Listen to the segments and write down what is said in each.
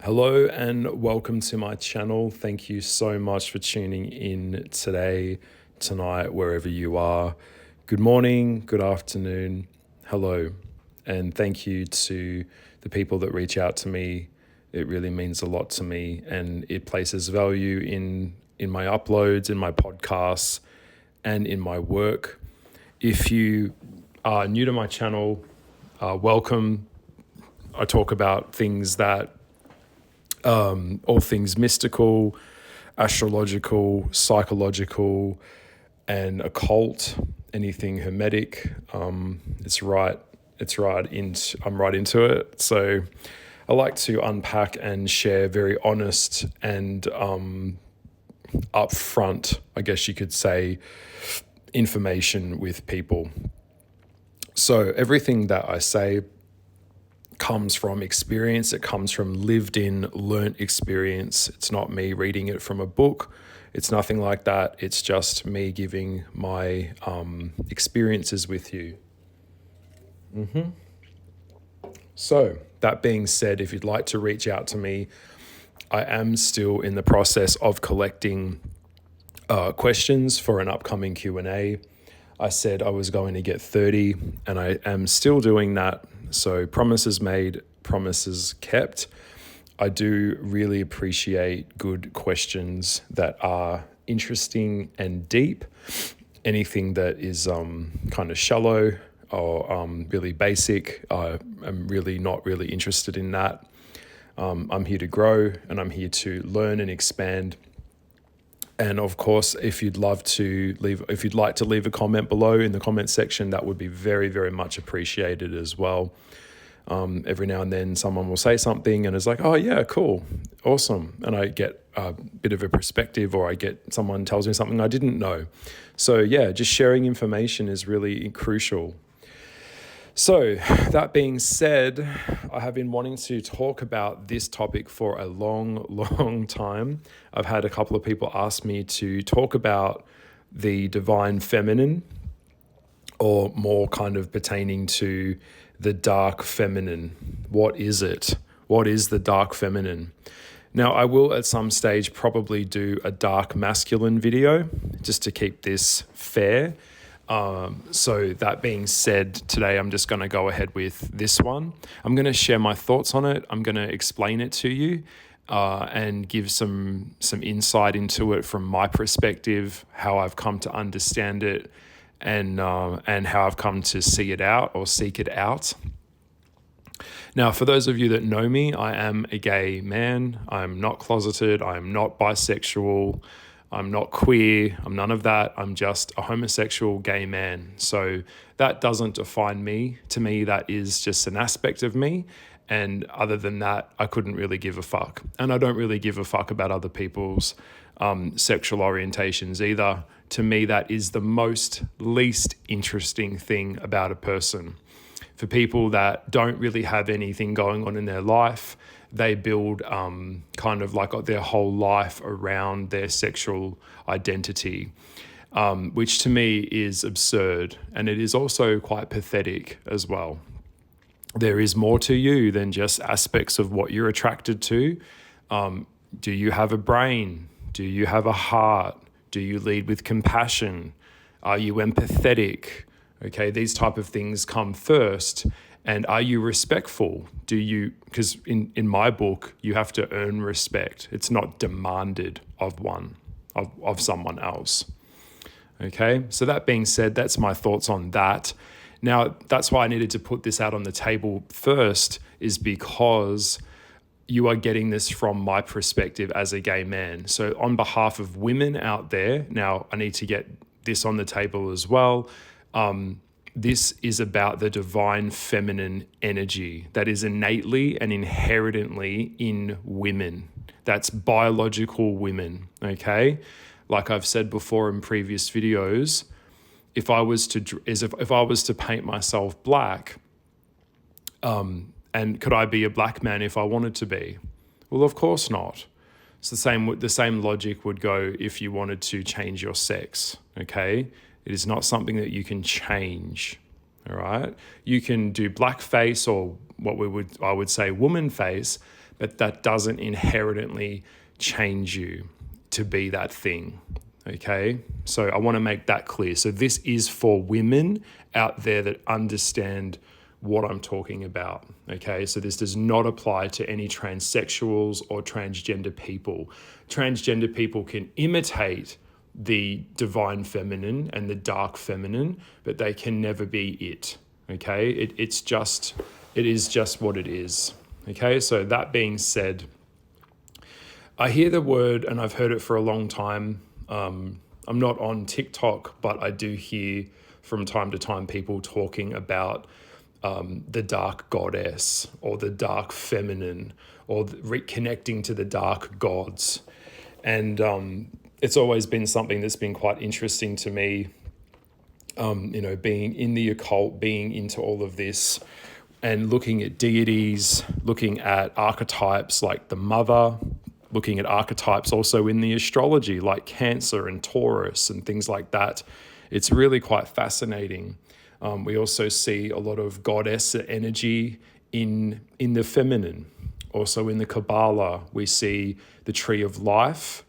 Hello and welcome to my channel. Thank you so much for tuning in today, tonight, wherever you are. Good morning, good afternoon, hello. And thank you to the people that reach out to me. It really means a lot to me and it places value in my uploads, in my podcasts, and in my work. If you are new to my channel, welcome. I talk about things that all things mystical, astrological, psychological, and occult, anything hermetic. I'm right into it. So I like to unpack and share very honest and upfront, I guess you could say, information with people. So everything that I say comes from experience. It comes from lived in, learnt experience. It's not me reading it from a book. It's nothing like that. It's just me giving my experiences with you. So that being said, if you'd like to reach out to me, I am still in the process of collecting questions for an upcoming Q&A. I said I was going to get 30 and I am still doing that. So promises made, promises kept. I do really appreciate good questions that are interesting and deep. Anything that is kind of shallow or really basic, I'm really not really interested in that. I'm here to grow and I'm here to learn and expand. And of course, if you'd like to leave a comment below in the comment section, that would be very, very much appreciated as well. Every now and then someone will say something and it's like, oh yeah, cool, awesome. And I get a bit of a perspective, or I get someone tells me something I didn't know. So yeah, just sharing information is really crucial. So that being said, I have been wanting to talk about this topic for a long, long time. I've had a couple of people ask me to talk about the divine feminine, or more kind of pertaining to the dark feminine. What is it? What is the dark feminine? Now, I will at some stage probably do a dark masculine video just to keep this fair. So that being said, today I'm just going to go ahead with this one. I'm going to share my thoughts on it. I'm going to explain it to you and give some insight into it from my perspective, how I've come to understand it, and how I've come to see it out or seek it out. Now, for those of you that know me, I am a gay man. I'm not closeted. I'm not bisexual. I'm not queer, I'm none of that. I'm just a homosexual gay man. So that doesn't define me. To me, that is just an aspect of me. And other than that, I couldn't really give a fuck. And I don't really give a fuck about other people's sexual orientations either. To me, that is the least interesting thing about a person. For people that don't really have anything going on in their life, they build kind of like their whole life around their sexual identity, which to me is absurd. And it is also quite pathetic as well. There is more to you than just aspects of what you're attracted to. Do you have a brain? Do you have a heart? Do you lead with compassion? Are you empathetic? Okay, these type of things come first. And are you respectful? Because in my book, you have to earn respect. It's not demanded of someone else. Okay, so that being said, that's my thoughts on that. Now, that's why I needed to put this out on the table first, is because you are getting this from my perspective as a gay man. So on behalf of women out there, now I need to get this on the table as well. This is about the divine feminine energy that is innately and inherently in women. That's biological women, okay? Like I've said before in previous videos, if I was to paint myself black, and could I be a black man if I wanted to be? Well, of course not. It's the same logic would go if you wanted to change your sex, okay? It is not something that you can change, all right? You can do blackface or I would say woman face, but that doesn't inherently change you to be that thing. Okay, so I want to make that clear. So this is for women out there that understand what I'm talking about. Okay, so this does not apply to any transsexuals or transgender people. Transgender people can imitate the divine feminine and the dark feminine, but they can never be it. Okay, it is just what it is. Okay, so that being said, I hear the word, and I've heard it for a long time. I'm not on TikTok, but I do hear from time to time people talking about the dark goddess or the dark feminine or reconnecting to the dark gods. And it's always been something that's been quite interesting to me, being in the occult, being into all of this and looking at deities, looking at archetypes like the mother, looking at archetypes also in the astrology like Cancer and Taurus and things like that. It's really quite fascinating. We also see a lot of goddess energy in the feminine. Also in the Kabbalah, we see the tree of life.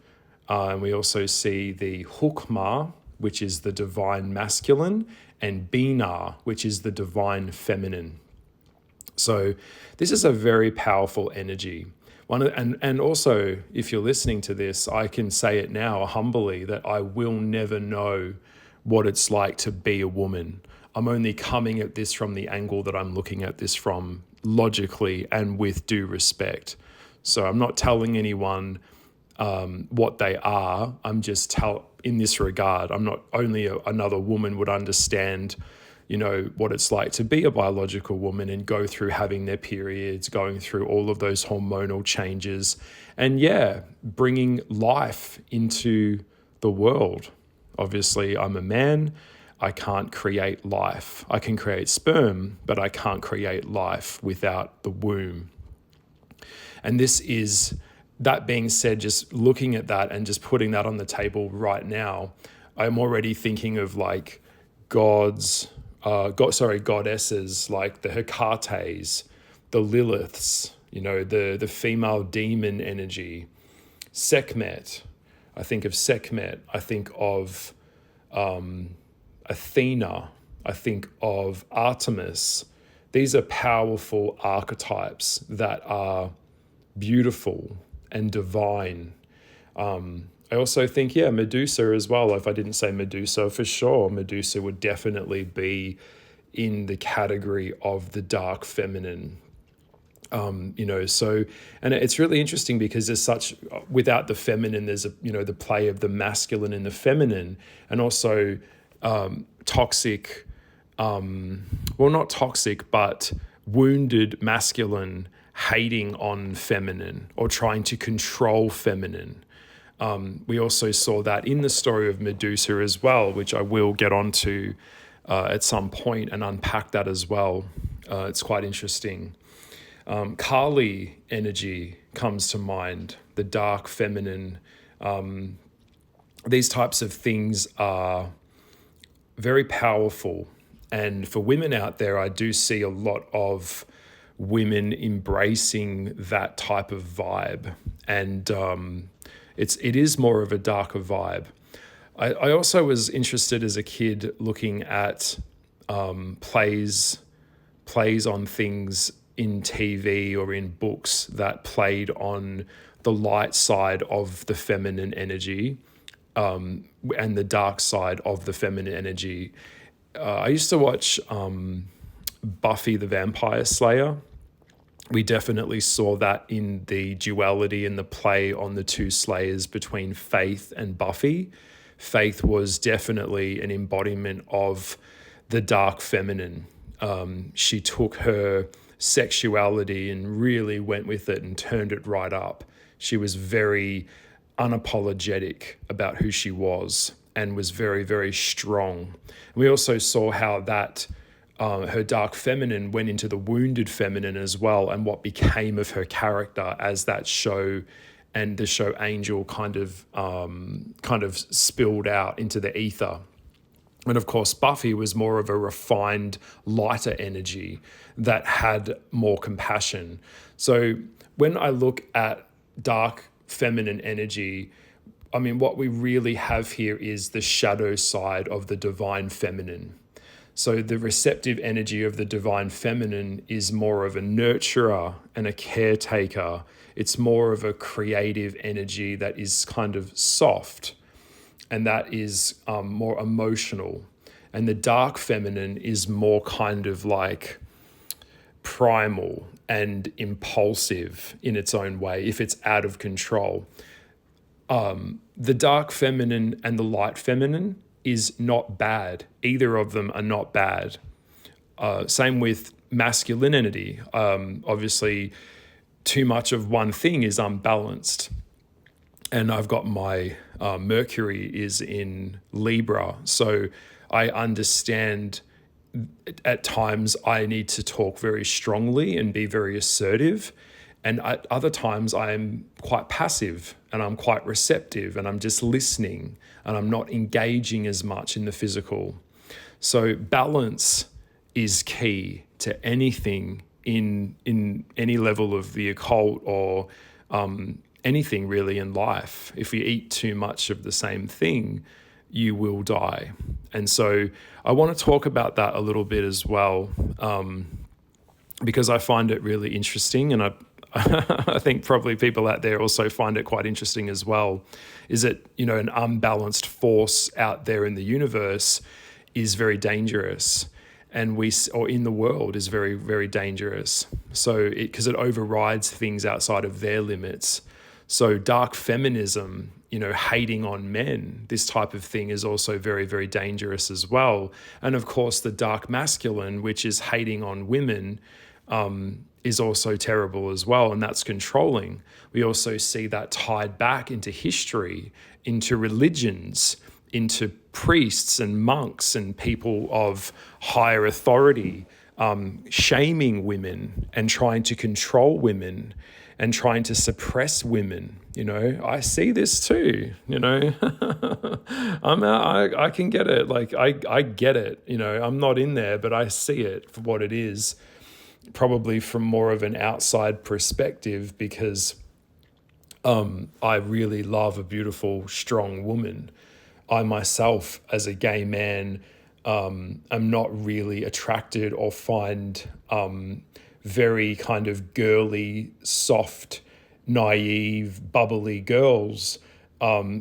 And we also see the Hukmah, which is the divine masculine, and Binah, which is the divine feminine. So this is a very powerful energy. And also, if you're listening to this, I can say it now humbly that I will never know what it's like to be a woman. I'm only coming at this from the angle that I'm looking at this from, logically and with due respect. So I'm not telling anyone what they are. I'm just in this regard, I'm not only another woman would understand what it's like to be a biological woman and go through having their periods, going through all of those hormonal changes, and bringing life into the world. Obviously, I'm a man. I can't create life. I can create sperm, but I can't create life without the womb. And that being said, just looking at that and just putting that on the table right now, I'm already thinking of like goddesses like the Hecates, the Liliths, the female demon energy, Sekhmet. I think of Sekhmet. I think of Athena. I think of Artemis. These are powerful archetypes that are beautiful and divine. I also think, Medusa as well. If I didn't say Medusa, for sure, Medusa would definitely be in the category of the dark feminine. And it's really interesting because there's without the feminine, there's the play of the masculine and the feminine, and also toxic, not toxic, but wounded masculine hating on feminine or trying to control feminine. We also saw that in the story of Medusa as well, which I will get onto at some point and unpack that as well. It's quite interesting. Kali energy comes to mind, the dark feminine. These types of things are very powerful. And for women out there, I do see a lot of women embracing that type of vibe. And it is more of a darker vibe. I also was interested as a kid looking at plays on things in TV or in books that played on the light side of the feminine energy and the dark side of the feminine energy. I used to watch Buffy the Vampire Slayer. We definitely saw that in the duality and the play on the two slayers between Faith and Buffy. Faith was definitely an embodiment of the dark feminine. She took her sexuality and really went with it and turned it right up. She was very unapologetic about who she was and was very, very strong. We also saw how that her dark feminine went into the wounded feminine as well, and what became of her character as that show and the show Angel kind of spilled out into the ether. And of course, Buffy was more of a refined, lighter energy that had more compassion. So when I look at dark feminine energy, I mean, what we really have here is the shadow side of the divine feminine. So the receptive energy of the divine feminine is more of a nurturer and a caretaker. It's more of a creative energy that is kind of soft, and that is more emotional. And the dark feminine is more kind of like primal and impulsive in its own way if it's out of control. The dark feminine and the light feminine is not bad. Either of them are not bad. Same with masculinity. Obviously, too much of one thing is unbalanced. And I've got my Mercury is in Libra. So I understand at times I need to talk very strongly and be very assertive. And at other times I am quite passive and I'm quite receptive and I'm just listening and I'm not engaging as much in the physical. So balance is key to anything in any level of the occult or anything really in life. If you eat too much of the same thing, you will die. And so I want to talk about that a little bit as well, because I find it really interesting, and I think probably people out there also find it quite interesting as well, is that, you know, an unbalanced force out there in the universe is very dangerous, and or in the world is very, very dangerous. So because it overrides things outside of their limits. So dark feminism, you know, hating on men, this type of thing is also very, very dangerous as well. And of course, the dark masculine, which is hating on women, is also terrible as well, and that's controlling. We also see that tied back into history, into religions, into priests and monks and people of higher authority, shaming women and trying to control women and trying to suppress women. You know, I see this too, you know. I can get it. Like, I get it, you know. I'm not in there, but I see it for what it is, probably from more of an outside perspective, because I really love a beautiful, strong woman. I myself, as a gay man, am not really attracted or find very kind of girly, soft, naive, bubbly girls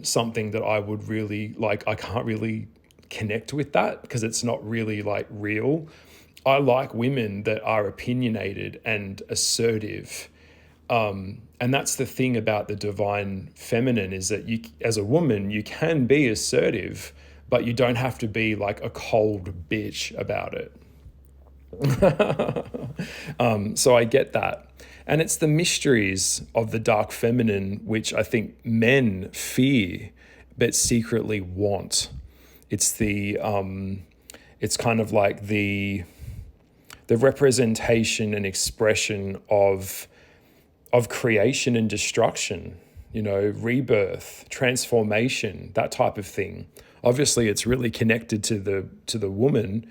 something that I would really like. I can't really connect with that because it's not really like real. I like women that are opinionated and assertive. And that's the thing about the divine feminine, is that you, as a woman, you can be assertive, but you don't have to be like a cold bitch about it. So I get that. And it's the mysteries of the dark feminine, which I think men fear, but secretly want. It's it's kind of like the representation and expression of creation and destruction, you know, rebirth, transformation, that type of thing. Obviously, it's really connected to the woman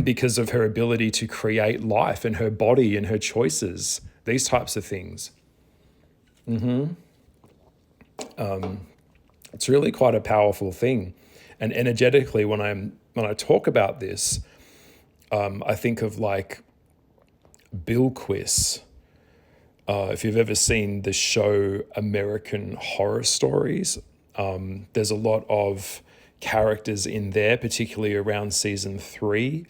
because of her ability to create life and her body and her choices, these types of things. It's really quite a powerful thing. And energetically, when I talk about this, I think of like Bill Quiss. If you've ever seen the show American Horror Stories, there's a lot of characters in there, particularly around season 3,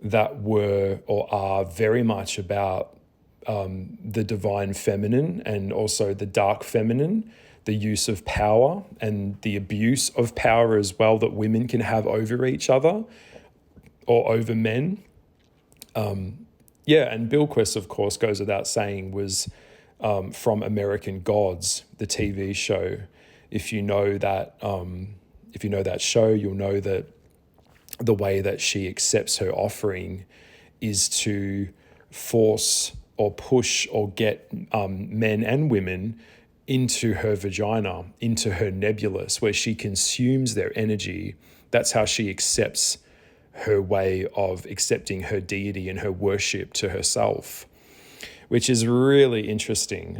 that were or are very much about the divine feminine and also the dark feminine, the use of power and the abuse of power as well that women can have over each other or over men. And Bill Quiss, of course, goes without saying, was from American Gods, the TV show. If you know that show, you'll know that the way that she accepts her offering is to force or push or get men and women into her vagina, into her nebulous, where she consumes their energy That's how she accepts her way of accepting her deity and her worship to herself, which is really interesting.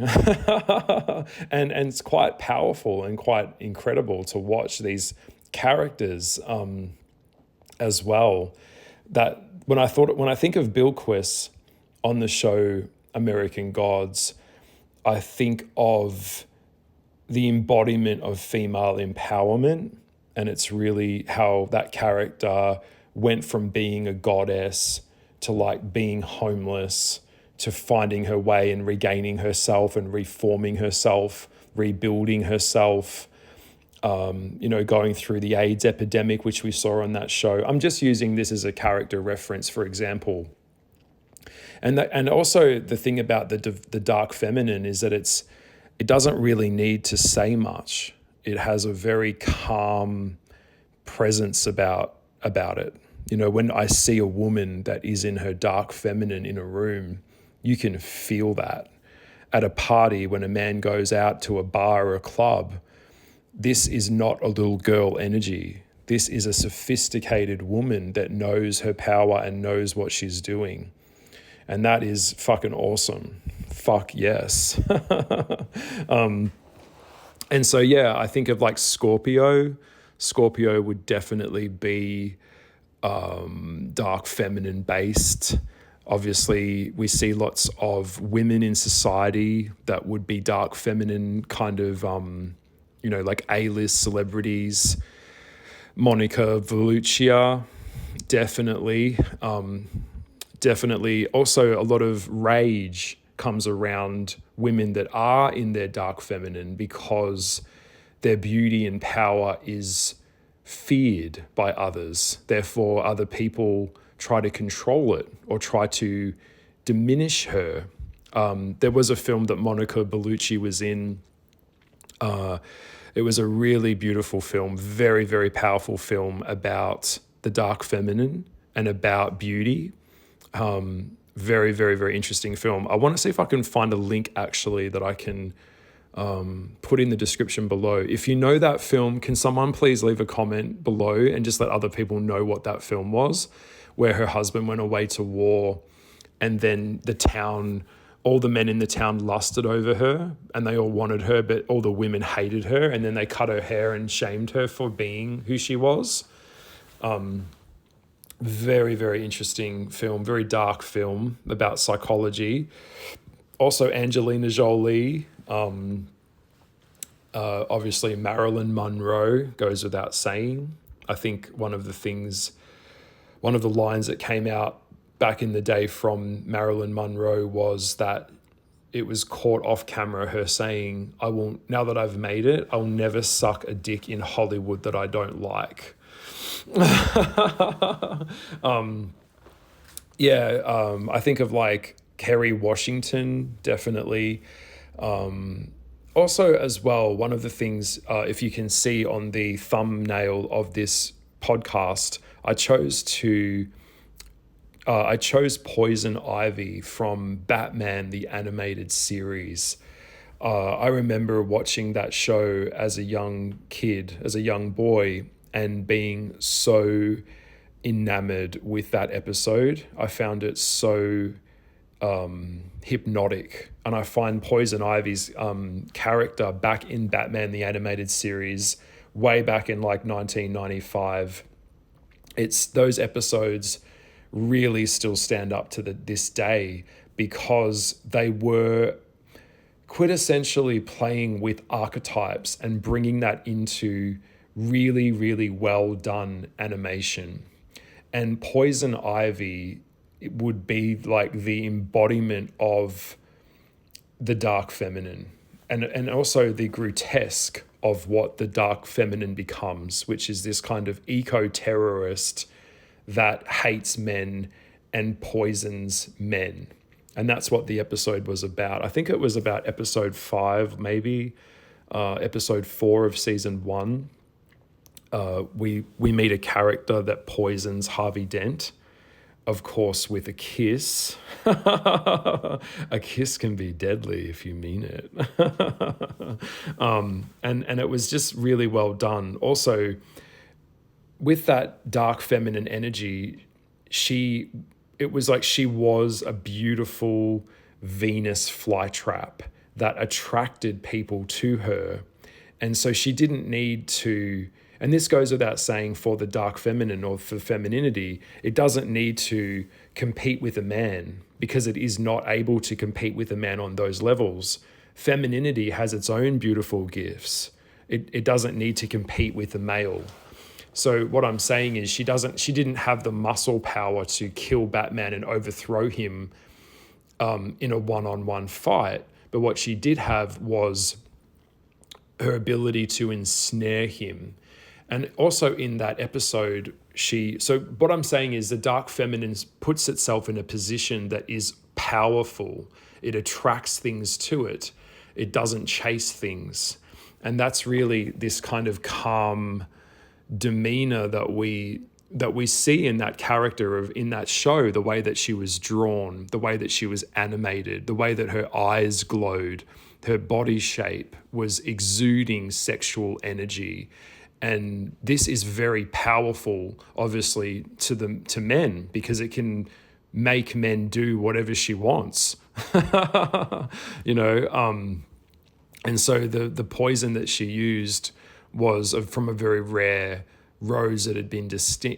and it's quite powerful and quite incredible to watch these characters as well. That when I think of Bilquis on the show American Gods, I think of the embodiment of female empowerment, and it's really how that character went from being a goddess to like being homeless to finding her way and regaining herself and reforming herself, rebuilding herself, going through the AIDS epidemic, which we saw on that show. I'm just using this as a character reference, for example. And also the thing about the dark feminine is that it doesn't really need to say much. It has a very calm presence about it. When I see a woman that is in her dark feminine in a room, you can feel that. At a party, when a man goes out to a bar or a club, this is not a little girl energy. This is a sophisticated woman that knows her power and knows what she's doing. And that is fucking awesome. Fuck yes. And so, yeah, I think of like Scorpio. Scorpio would definitely be dark feminine based. Obviously, we see lots of women in society that would be dark feminine kind of, like A-list celebrities. Monica Bellucci, definitely. Definitely. Also, a lot of rage comes around women that are in their dark feminine because their beauty and power is feared by others. Therefore, other people try to control it or try to diminish her. There was a film that Monica Bellucci was in. It was a really beautiful film, very, very powerful film about the dark feminine and about beauty. Very, very, very interesting film. I want to see if I can find a link actually that I can put in the description below. If you know that film, can someone please leave a comment below and just let other people know what that film was, where her husband went away to war and then all the men in the town lusted over her and they all wanted her, but all the women hated her, and then they cut her hair and shamed her for being who she was. Very, very interesting film, very dark film about psychology. Also, Angelina Jolie, obviously Marilyn Monroe goes without saying. I think one of the lines that came out back in the day from Marilyn Monroe was that it was caught off camera, her saying, now that I've made it, I'll never suck a dick in Hollywood that I don't like. I think of like Kerry Washington, definitely. Also as well, one of the things, if you can see on the thumbnail of this podcast, I chose Poison Ivy from Batman, the animated series. I remember watching that show as a young boy, and being so enamored with that episode. I found it so hypnotic. And I find Poison Ivy's character back in Batman, the animated series, way back in like 1995. It's those episodes really still stand up to this day because they were quintessentially playing with archetypes and bringing that into really, really well done animation. And Poison Ivy would be like the embodiment of the dark feminine and also the grotesque of what the dark feminine becomes, which is this kind of eco-terrorist that hates men and poisons men. And that's what the episode was about. I think it was about episode 5, maybe episode 4 of season 1. We meet a character that poisons Harvey Dent, of course, with a kiss. A kiss can be deadly if you mean it. And it was just really well done. Also, with that dark feminine energy, it was like she was a beautiful Venus flytrap that attracted people to her. And so she didn't need to, and this goes without saying for the dark feminine or for femininity, it doesn't need to compete with a man because it is not able to compete with a man on those levels. Femininity has its own beautiful gifts. It doesn't need to compete with a male. So what I'm saying is she didn't have the muscle power to kill Batman and overthrow him in a one-on-one fight. But what she did have was her ability to ensnare him. And also in that episode, so what I'm saying is the dark feminine puts itself in a position that is powerful. It attracts things to it. It doesn't chase things. And that's really this kind of calm demeanor that we see in that character in that show, the way that she was drawn, the way that she was animated, the way that her eyes glowed, her body shape was exuding sexual energy. And this is very powerful, obviously, to men, because it can make men do whatever she wants, and so the poison that she used was from a very rare rose that had been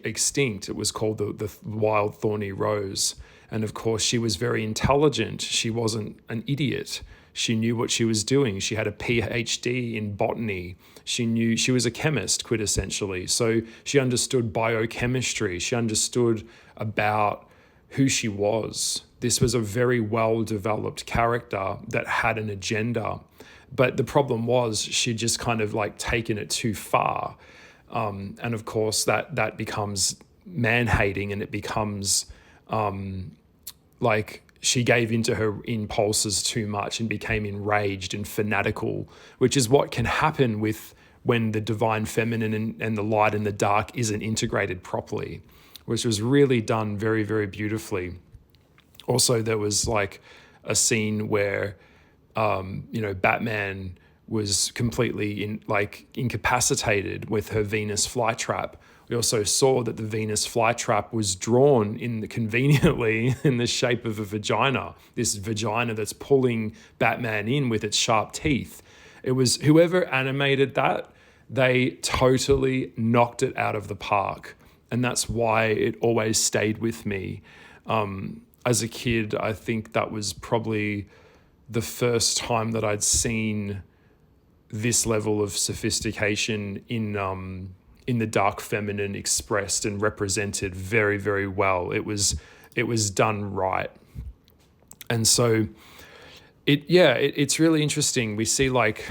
extinct. It was called the wild thorny rose. And of course, she was very intelligent. She wasn't an idiot. She knew what she was doing. She had a PhD in botany. She was a chemist, quintessentially. So she understood biochemistry. She understood about who she was. This was a very well-developed character that had an agenda. But the problem was she'd just kind of like taken it too far. And of course, that becomes man-hating, and it becomes like she gave into her impulses too much and became enraged and fanatical, which is what can happen when the divine feminine and the light and the dark isn't integrated properly, which was really done very, very beautifully. Also, there was like a scene where, Batman was completely incapacitated with her Venus flytrap. We also saw that the Venus flytrap was drawn conveniently in the shape of a vagina, this vagina that's pulling Batman in with its sharp teeth. It was whoever animated that, they totally knocked it out of the park. And that's why it always stayed with me. As a kid, I think that was probably the first time that I'd seen this level of sophistication in the dark feminine expressed and represented very, very well. It was done right. And so it's really interesting. We see like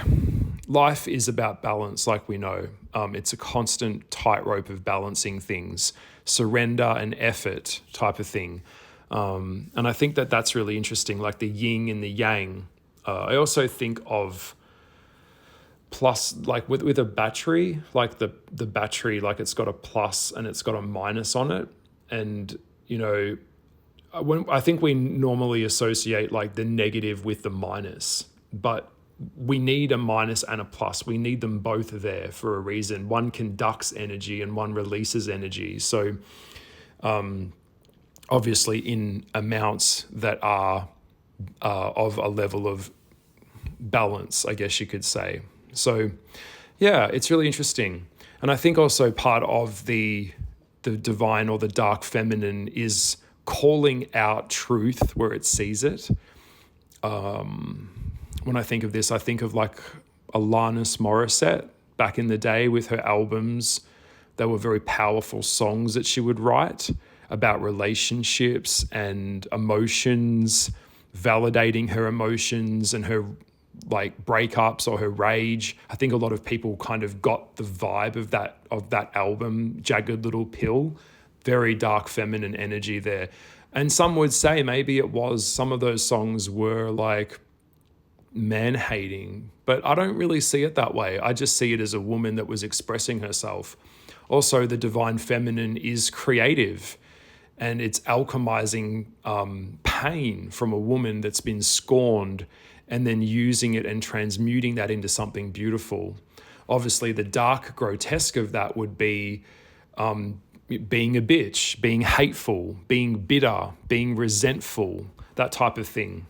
life is about balance, like we know. It's a constant tightrope of balancing things, surrender and effort type of thing. And I think that's really interesting, like the yin and the yang. I also think of plus, like with a battery, like the battery, like it's got a plus and it's got a minus on it. And, I think we normally associate like the negative with the minus, but we need a minus and a plus. We need them both there for a reason. One conducts energy and one releases energy. So, obviously in amounts that are of a level of balance, I guess you could say. So yeah, it's really interesting. And I think also part of the divine or the dark feminine is calling out truth where it sees it. When I think of this, I think of like Alanis Morissette back in the day with her albums. They were very powerful songs that she would write about relationships and emotions, validating her emotions and her like breakups or her rage. I think a lot of people kind of got the vibe of that album, Jagged Little Pill, very dark feminine energy there. And some would say maybe some of those songs were like man-hating, but I don't really see it that way. I just see it as a woman that was expressing herself. Also, the divine feminine is creative, and it's alchemizing pain from a woman that's been scorned and then using it and transmuting that into something beautiful. Obviously, the dark grotesque of that would be being a bitch, being hateful, being bitter, being resentful, that type of thing.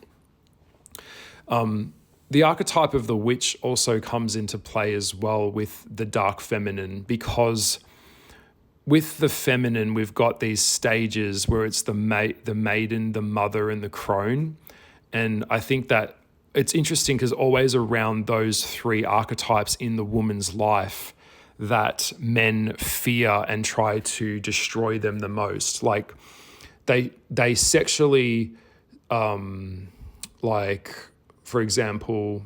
The archetype of the witch also comes into play as well with the dark feminine, because with the feminine, we've got these stages where it's the maiden, the mother, and the crone. And I think that it's interesting because always around those three archetypes in the woman's life that men fear and try to destroy them the most. Like they sexually, like, for example,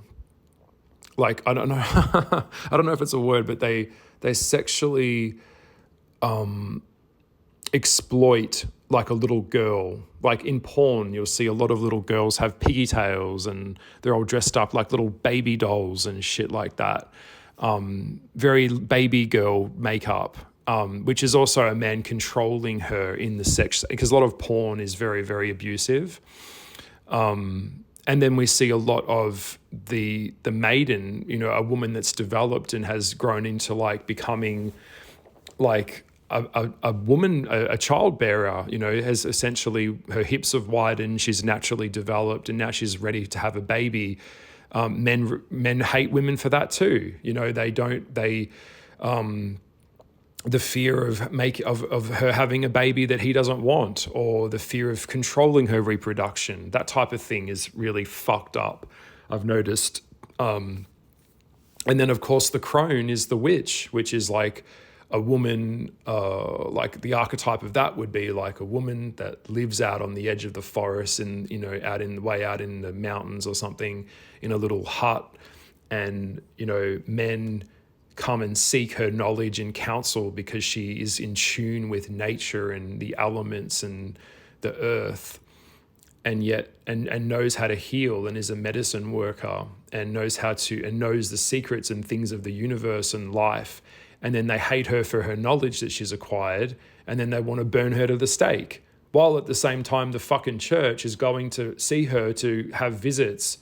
like, I don't know, I don't know if it's a word, but they sexually exploit like a little girl. Like in porn, you'll see a lot of little girls have pigtails and they're all dressed up like little baby dolls and shit like that. Very baby girl makeup, which is also a man controlling her in the sex, because a lot of porn is very, very abusive. And then we see a lot of the maiden, you know, a woman that's developed and has grown into like becoming like a woman, a childbearer, you know, has essentially, her hips have widened, she's naturally developed, and now she's ready to have a baby. Men hate women for that too. You know, the fear of her having a baby that he doesn't want, or the fear of controlling her reproduction, that type of thing is really fucked up, I've noticed. And then of course the crone is the witch, which is like a woman, like the archetype of that would be like a woman that lives out on the edge of the forest and, you know, way out in the mountains or something, in a little hut. And, you know, men come and seek her knowledge and counsel because she is in tune with nature and the elements and the earth, and yet and knows how to heal, and is a medicine worker, and knows the secrets and things of the universe and life. And then they hate her for her knowledge that she's acquired, and then they want to burn her to the stake, while at the same time the fucking church is going to see her to have visits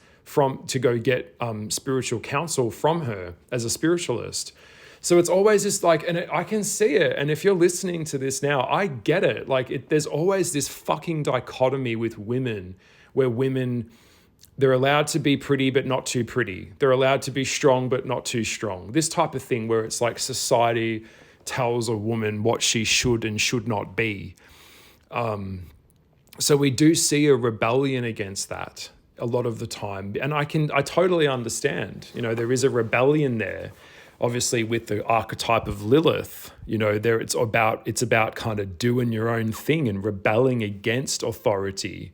to go get spiritual counsel from her as a spiritualist. So it's always this like, and I can see it. And if you're listening to this now, I get it. Like there's always this fucking dichotomy with women, where women, they're allowed to be pretty, but not too pretty. They're allowed to be strong, but not too strong. This type of thing where it's like society tells a woman what she should and should not be. So we do see a rebellion against that a lot of the time. And I totally understand, you know, there is a rebellion there, obviously with the archetype of Lilith, you know, it's about kind of doing your own thing and rebelling against authority,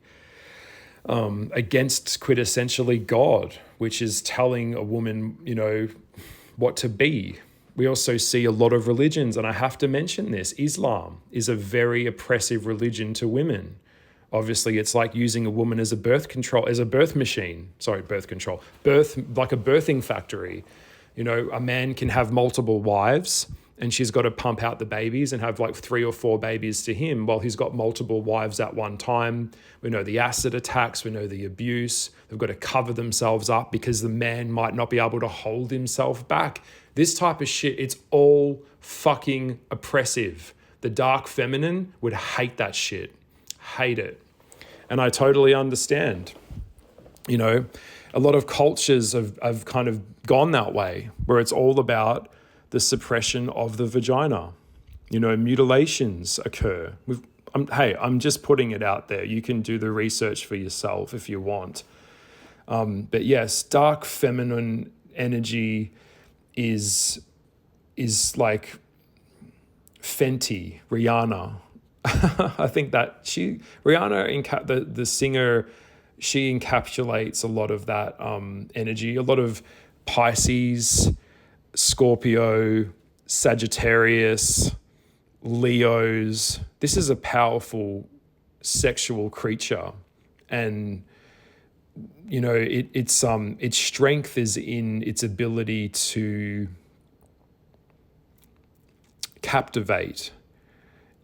against quintessentially God, which is telling a woman, you know, what to be. We also see a lot of religions, and I have to mention this, Islam is a very oppressive religion to women. Obviously, it's like using a woman as a birth machine, like a birthing factory. You know, a man can have multiple wives, and she's got to pump out the babies and have like 3 or 4 babies to him, while he's got multiple wives at one time. We know the acid attacks, we know the abuse. They've got to cover themselves up because the man might not be able to hold himself back. This type of shit, it's all fucking oppressive. The dark feminine would hate that shit. Hate it. And I totally understand. You know, a lot of cultures have kind of gone that way, where it's all about the suppression of the vagina. You know, mutilations occur. I'm just putting it out there. You can do the research for yourself if you want. But yes, dark feminine energy is like Fenty, Rihanna. I think that Rihanna, the singer, she encapsulates a lot of that energy, a lot of Pisces, Scorpio, Sagittarius, Leos. This is a powerful sexual creature, and you know its strength is in its ability to captivate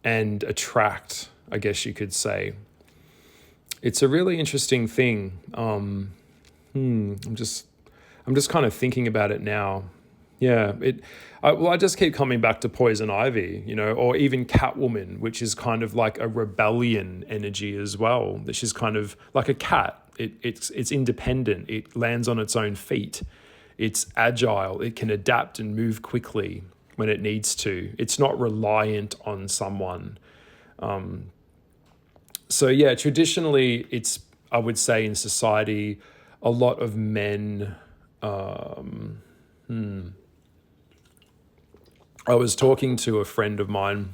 and attract, I guess you could say. It's a really interesting thing. I'm just kind of thinking about it now. Yeah, I just keep coming back to Poison Ivy, you know, or even Catwoman, which is kind of like a rebellion energy as well. That she's kind of like a cat. It's independent. It lands on its own feet. It's agile. It can adapt and move quickly when it needs to. It's not reliant on someone. So yeah, traditionally, I would say in society, a lot of men. I was talking to a friend of mine.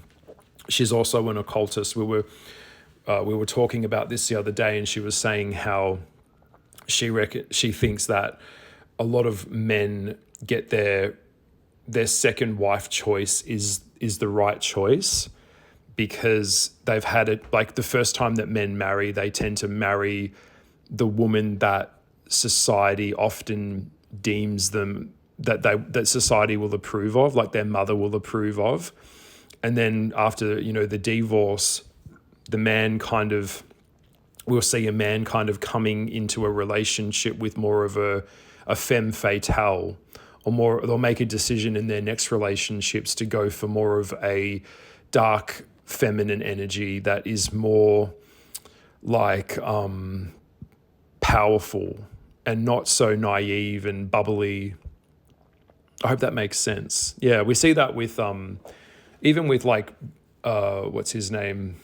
She's also an occultist. We were talking about this the other day, and she was saying how she thinks that a lot of men get their second wife choice is the right choice, because they've had it, like the first time that men marry, they tend to marry the woman that society often deems them that society will approve of, like their mother will approve of. And then after, you know, the divorce, the man kind of, we'll see a man kind of coming into a relationship with more of a femme fatale, or more, they'll make a decision in their next relationships to go for more of a dark feminine energy that is more like powerful and not so naive and bubbly. I hope that makes sense. Yeah, we see that with even with like what's his name?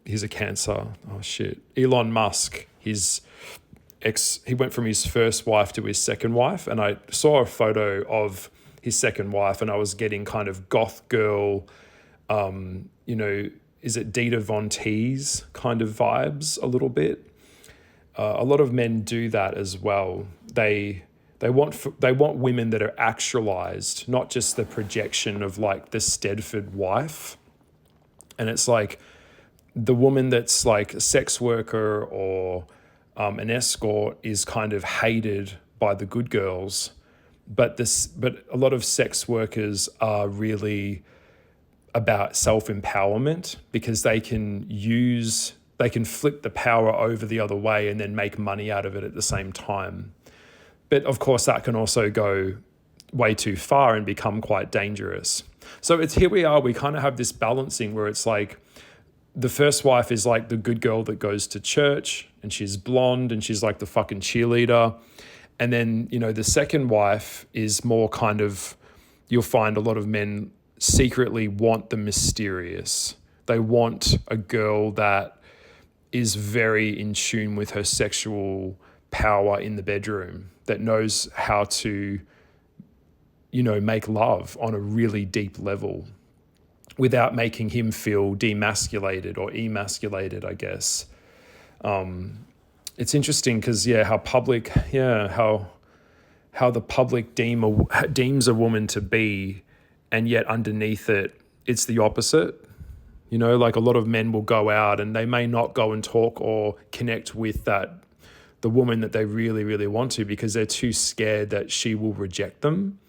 He's a Cancer. Oh shit. Elon Musk. He went from his first wife to his second wife, and I saw a photo of his second wife, and I was getting kind of goth girl, you know, is it Dita Von Teese kind of vibes a little bit. A lot of men do that as well. They want women that are actualized, not just the projection of like the Stedford wife. And it's like the woman that's like a sex worker or an escort is kind of hated by the good girls, but a lot of sex workers are really about self-empowerment, because they can flip the power over the other way and then make money out of it at the same time. But of course, that can also go way too far and become quite dangerous. So here we are, we kind of have this balancing where it's like the first wife is like the good girl that goes to church, and she's blonde and she's like the fucking cheerleader. And then, you know, the second wife is more kind of, you'll find a lot of men secretly want the mysterious. They want a girl that is very in tune with her sexual power in the bedroom, that knows how to, you know, make love on a really deep level without making him feel demasculated or emasculated, I guess. It's interesting because, how the public deems a woman to be, and yet underneath it, it's the opposite. You know, like a lot of men will go out and they may not go and talk or connect with the woman that they really, really want to, because they're too scared that she will reject them.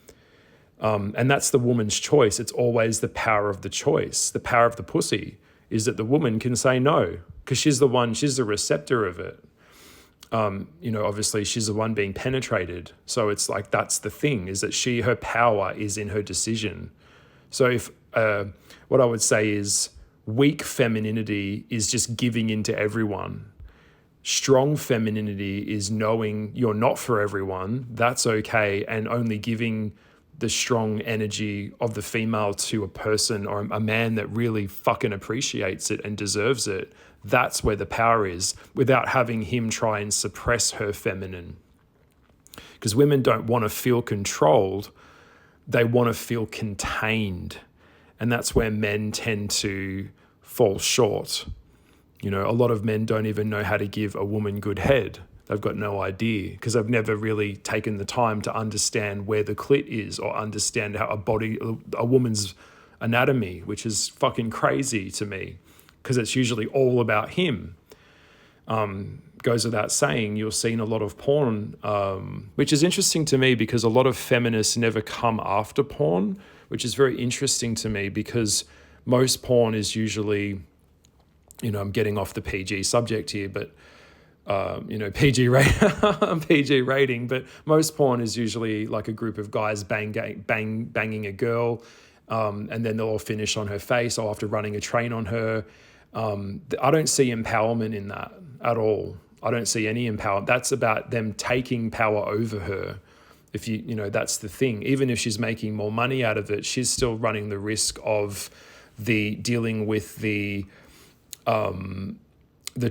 And that's the woman's choice. It's always the power of the choice. The power of the pussy is that the woman can say no, because she's the receptor of it. You know, obviously she's the one being penetrated. So it's like, that's the thing, is that her power is in her decision. So if, what I would say is, weak femininity is just giving in to everyone. Strong femininity is knowing you're not for everyone. That's okay. And only giving the strong energy of the female to a person or a man that really fucking appreciates it and deserves it. That's where the power is, without having him try and suppress her feminine. Because women don't want to feel controlled. They want to feel contained. And that's where men tend to fall short. You know, a lot of men don't even know how to give a woman good head. They've got no idea, because they've never really taken the time to understand where the clit is, or understand how a woman's anatomy, which is fucking crazy to me, because it's usually all about him. Goes without saying, you'll see in a lot of porn, which is interesting to me, because a lot of feminists never come after porn, which is very interesting to me, because most porn is usually, you know, I'm getting off the PG subject here, but PG rating, but most porn is usually like a group of guys banging a girl, and then they'll all finish on her face or after running a train on her. I don't see empowerment in that at all. I don't see any empowerment. That's about them taking power over her. If that's the thing. Even if she's making more money out of it, she's still running the risk of dealing with the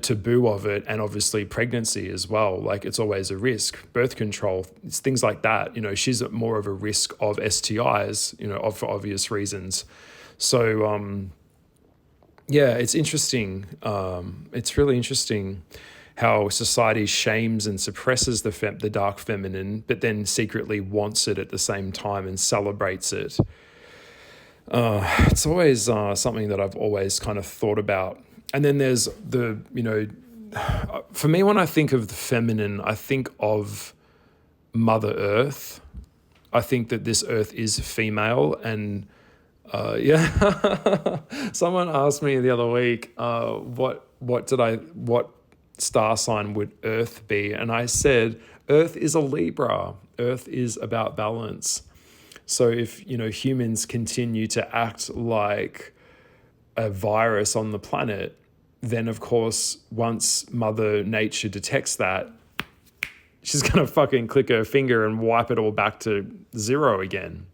taboo of it, and obviously pregnancy as well. Like, it's always a risk. Birth control, it's things like that. She's at more of a risk of STIs, for obvious reasons. So, it's interesting. It's really interesting how society shames and suppresses the dark feminine, but then secretly wants it at the same time and celebrates it. It's always something that I've always kind of thought about. And then there's for me, when I think of the feminine, I think of Mother Earth. I think that this Earth is female, and someone asked me the other week, what star sign would Earth be? And I said, Earth is a Libra. Earth is about balance. So if, humans continue to act like a virus on the planet, then of course, once Mother Nature detects that, she's going to fucking click her finger and wipe it all back to zero again.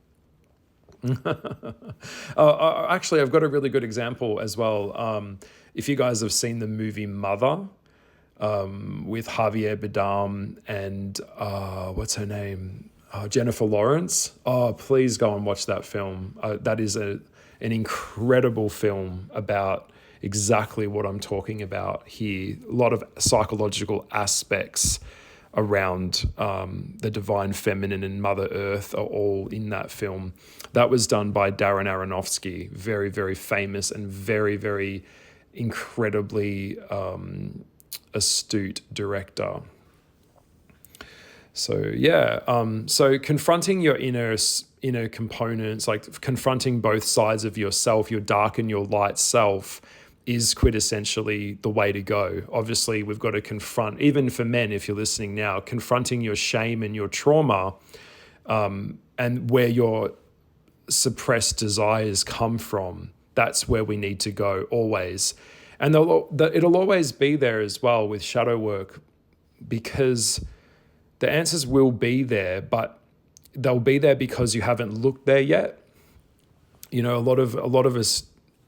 Actually, I've got a really good example as well. If you guys have seen the movie Mother, with Javier Bardem and what's her name? Jennifer Lawrence. Oh, please go and watch that film. That is an incredible film about exactly what I'm talking about here. A lot of psychological aspects around the divine feminine and Mother Earth are all in that film. That was done by Darren Aronofsky, very, very famous and very, very incredibly astute director. So so confronting your inner components, like confronting both sides of yourself, your dark and your light self, is quintessentially the way to go. Obviously, we've got to confront, even for men, if you're listening now, confronting your shame and your trauma, and where your suppressed desires come from. That's where we need to go always. And it'll always be there as well with shadow work, because the answers will be there, but they'll be there because you haven't looked there yet. A lot of us,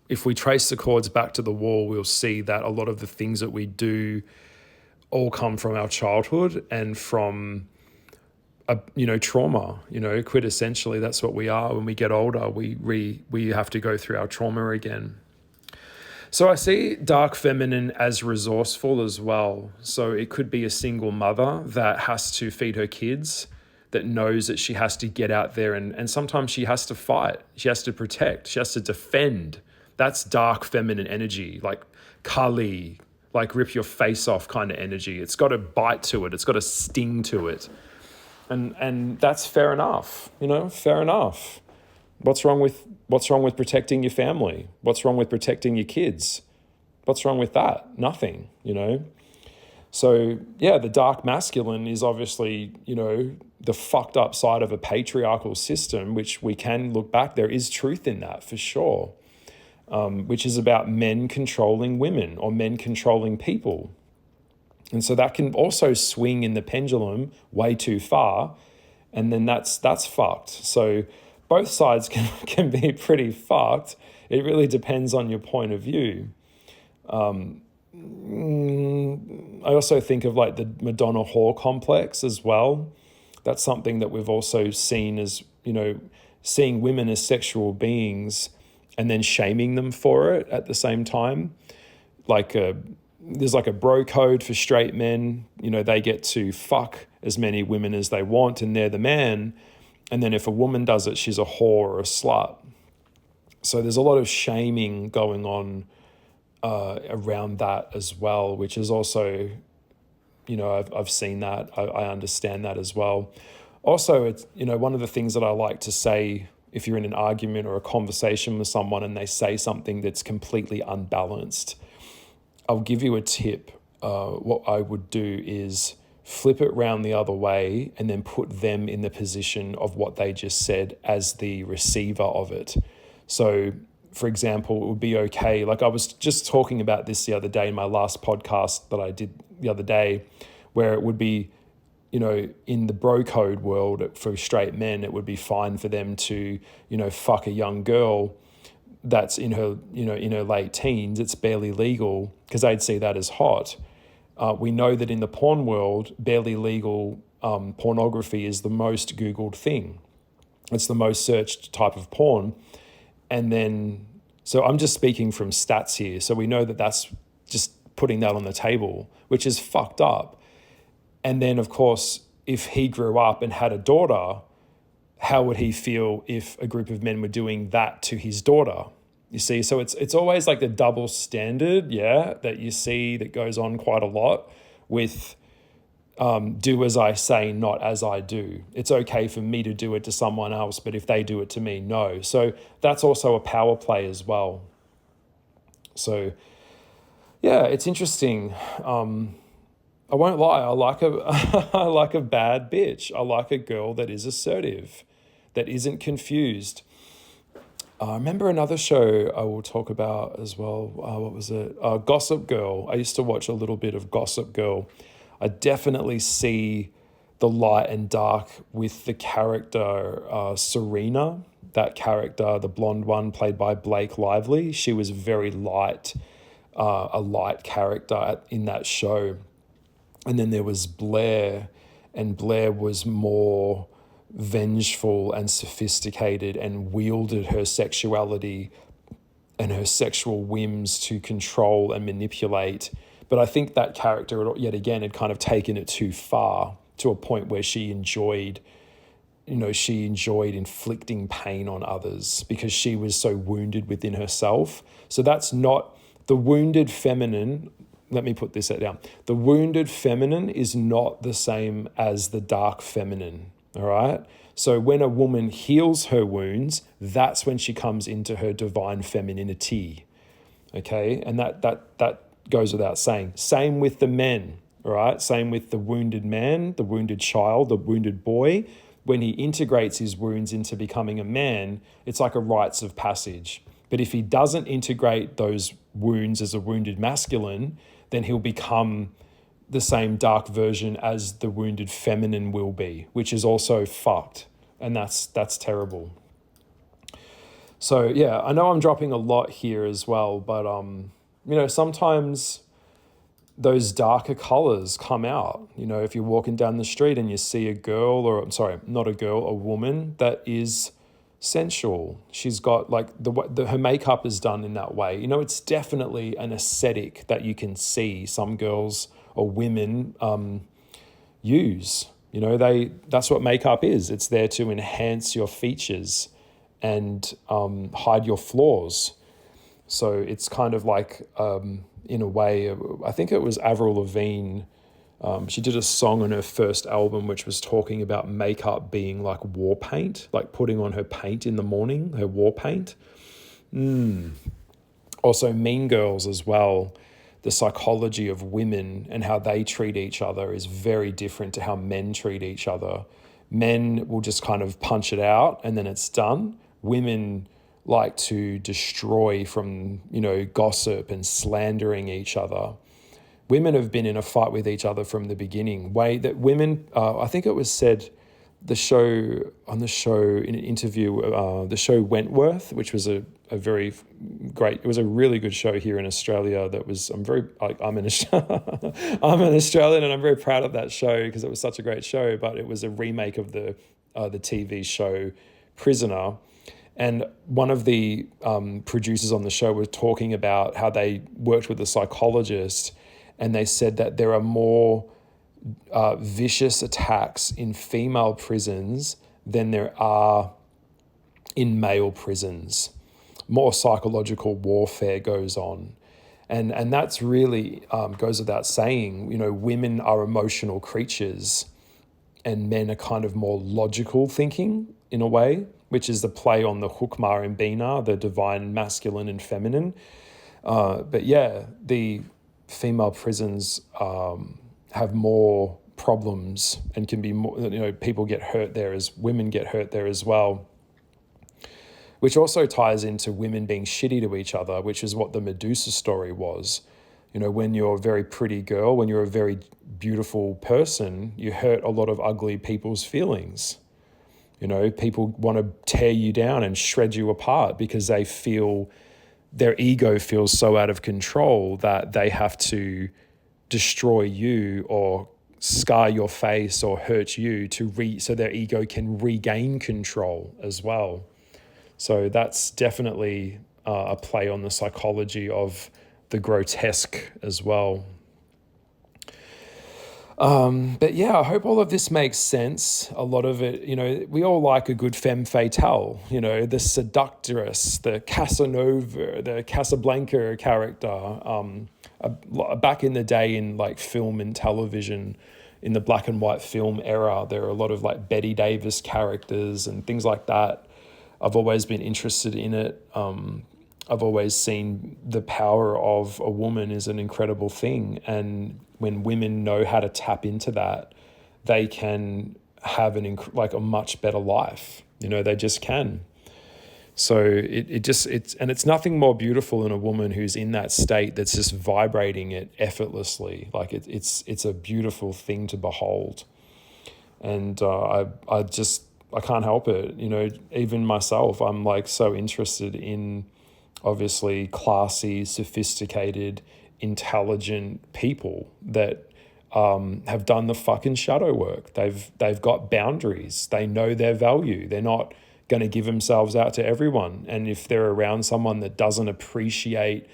if we trace the cords back to the wall, we'll see that a lot of the things that we do all come from our childhood and from trauma. Quintessentially, that's what we are. When we get older, we have to go through our trauma again. So I see dark feminine as resourceful as well. So it could be a single mother that has to feed her kids, that knows that she has to get out there and sometimes she has to fight. She has to protect. She has to defend. That's dark feminine energy, like Kali, like rip your face off kind of energy. It's got a bite to it. It's got a sting to it. And that's fair enough, fair enough. What's wrong with protecting your family? What's wrong with protecting your kids? What's wrong with that? Nothing, So the dark masculine is obviously, the fucked up side of a patriarchal system, which we can look back. There is truth in that for sure, which is about men controlling women or men controlling people. And so that can also swing in the pendulum way too far. And then that's fucked. So both sides can be pretty fucked. It really depends on your point of view. I also think of like the Madonna whore complex as well. That's something that we've also seen as, seeing women as sexual beings and then shaming them for it at the same time. There's like a bro code for straight men. They get to fuck as many women as they want and they're the man. And then if a woman does it, she's a whore or a slut. So there's a lot of shaming going on around that as well, which is also, I've seen that. I understand that as well. Also, it's, one of the things that I like to say, if you're in an argument or a conversation with someone and they say something that's completely unbalanced, I'll give you a tip. what I would do is flip it round the other way and then put them in the position of what they just said as the receiver of it. So, for example, it would be okay. Like I was just talking about this the other day in my last podcast that I did the other day, where it would be, in the bro code world for straight men, it would be fine for them to, fuck a young girl that's in her, in her late teens. It's barely legal because they'd see that as hot. We know that in the porn world, barely legal pornography is the most Googled thing. It's the most searched type of porn. And then, so I'm just speaking from stats here. So we know that that's just putting that on the table, which is fucked up. And then, of course, if he grew up and had a daughter, how would he feel if a group of men were doing that to his daughter? You see, so it's always like the double standard, that you see that goes on quite a lot with do as I say, not as I do. It's okay for me to do it to someone else, but if they do it to me, no. So that's also a power play as well. So, yeah, it's interesting. I won't lie, I like I like a bad bitch. I like a girl that is assertive, that isn't confused. I remember another show I will talk about as well. What was it? Gossip Girl. I used to watch a little bit of Gossip Girl. I definitely see the light and dark with the character Serena. That character, the blonde one, played by Blake Lively. She was very light, a light character in that show. And then there was Blair, and Blair was more vengeful and sophisticated and wielded her sexuality and her sexual whims to control and manipulate. But I think that character, yet again, had kind of taken it too far to a point where she enjoyed inflicting pain on others because she was so wounded within herself. So that's not the wounded feminine. Let me put this down. The wounded feminine is not the same as the dark feminine. All right. So when a woman heals her wounds, that's when she comes into her divine femininity. Okay. And that goes without saying. Same with the men. All right. Same with the wounded man, the wounded child, the wounded boy. When he integrates his wounds into becoming a man, it's like a rites of passage. But if he doesn't integrate those wounds as a wounded masculine, then he'll become the same dark version as the wounded feminine will be, which is also fucked. And that's terrible. So yeah, I know I'm dropping a lot here as well, but sometimes those darker colors come out. If you're walking down the street and you see a girl, or sorry, not a girl, a woman that is sensual. She's got like her makeup is done in that way. It's definitely an aesthetic that you can see some girls or women use. That's what makeup is. It's there to enhance your features and hide your flaws. So it's kind of like, in a way, I think it was Avril Lavigne. She did a song on her first album which was talking about makeup being like war paint, like putting on her paint in the morning, her war paint. Also Mean Girls as well. The psychology of women and how they treat each other is very different to how men treat each other. Men will just kind of punch it out and then it's done. Women like to destroy from, gossip and slandering each other. Women have been in a fight with each other from the beginning. I think it was said in an interview, the show Wentworth, which was a very great, it was a really good show here in Australia. I'm an Australian and I'm very proud of that show because it was such a great show, but it was a remake of the TV show Prisoner. And one of the producers on the show was talking about how they worked with a psychologist, and they said that there are more vicious attacks in female prisons than there are in male prisons. More psychological warfare goes on. And that's really goes without saying. Women are emotional creatures and men are kind of more logical thinking in a way, which is the play on the Hukmah and Bina, the divine masculine and feminine. But yeah, the female prisons have more problems and can be more, people get hurt there, as women get hurt there as well, which also ties into women being shitty to each other, which is what the Medusa story was. When you're a very pretty girl, when you're a very beautiful person, you hurt a lot of ugly people's feelings. People want to tear you down and shred you apart because they feel their ego feels so out of control that they have to destroy you or scar your face or hurt you so their ego can regain control as well. So that's definitely a play on the psychology of the grotesque as well. But yeah, I hope all of this makes sense. A lot of it, we all like a good femme fatale, the seductress, the Casanova, the Casablanca character. Back in the day in like film and television, in the black and white film era, there are a lot of like Bette Davis characters and things like that. I've always been interested in it. I've always seen the power of a woman is an incredible thing. And when women know how to tap into that, they can have a much better life. They just can. So it's nothing more beautiful than a woman who's in that state that's just vibrating it effortlessly. Like it's a beautiful thing to behold. And I can't help it. Even myself, I'm like so interested in obviously classy, sophisticated, intelligent people that have done the fucking shadow work. They've got boundaries. They know their value. They're not going to give themselves out to everyone. And if they're around someone that doesn't appreciate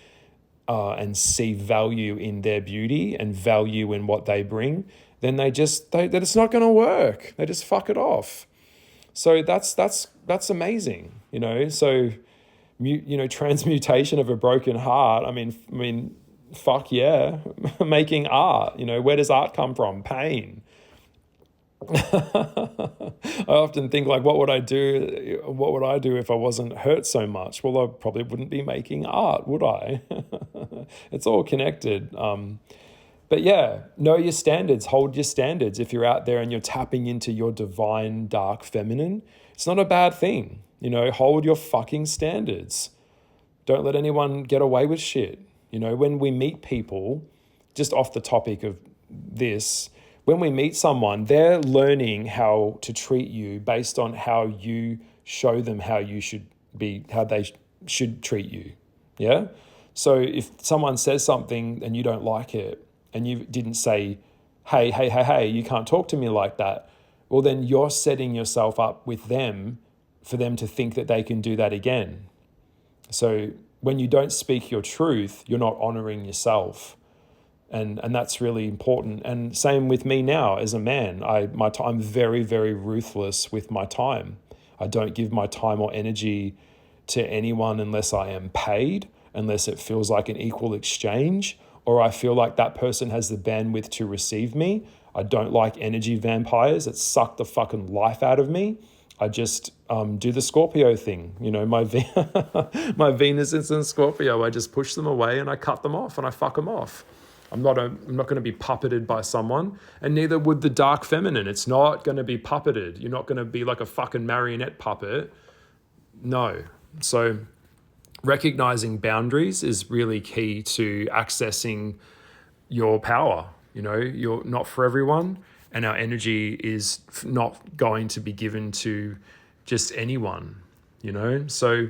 and see value in their beauty and value in what they bring, then that it's not going to work. They just fuck it off. So that's amazing, So, transmutation of a broken heart. I mean, fuck yeah, making art. Where does art come from? Pain. I often think like, what would I do if I wasn't hurt so much? Well, I probably wouldn't be making art, would I? It's all connected. But yeah, know your standards, hold your standards. If you're out there and you're tapping into your divine dark feminine, it's not a bad thing. Hold your fucking standards. Don't let anyone get away with shit. When we meet people, just off the topic of this, when we meet someone, they're learning how to treat you based on how you show them how they should treat you. Yeah? So if someone says something and you don't like it, and you didn't say, hey, you can't talk to me like that, well, then you're setting yourself up with them for them to think that they can do that again. So when you don't speak your truth, you're not honoring yourself. And that's really important. And same with me now as a man. I'm very, very ruthless with my time. I don't give my time or energy to anyone unless I am paid, unless it feels like an equal exchange, or I feel like that person has the bandwidth to receive me. I don't like energy vampires that suck the fucking life out of me. I just do the Scorpio thing. My Venus is in Scorpio. I just push them away and I cut them off and I fuck them off. I'm not going to be puppeted by someone, and neither would the dark feminine. It's not going to be puppeted. You're not going to be like a fucking marionette puppet. No. So recognizing boundaries is really key to accessing your power. You're not for everyone, and our energy is not going to be given to just anyone, So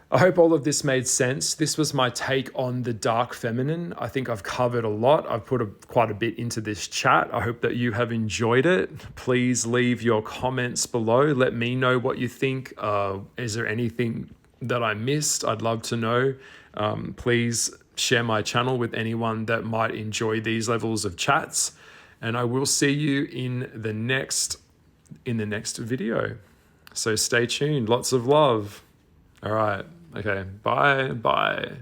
I hope all of this made sense. This was my take on the dark feminine. I think I've covered a lot. I've put quite a bit into this chat. I hope that you have enjoyed it. Please leave your comments below. Let me know what you think. Is there anything that I missed? I'd love to know. Please share my channel with anyone that might enjoy these levels of chats. And I will see you in the next video. So stay tuned. Lots of love. All right. Okay. Bye.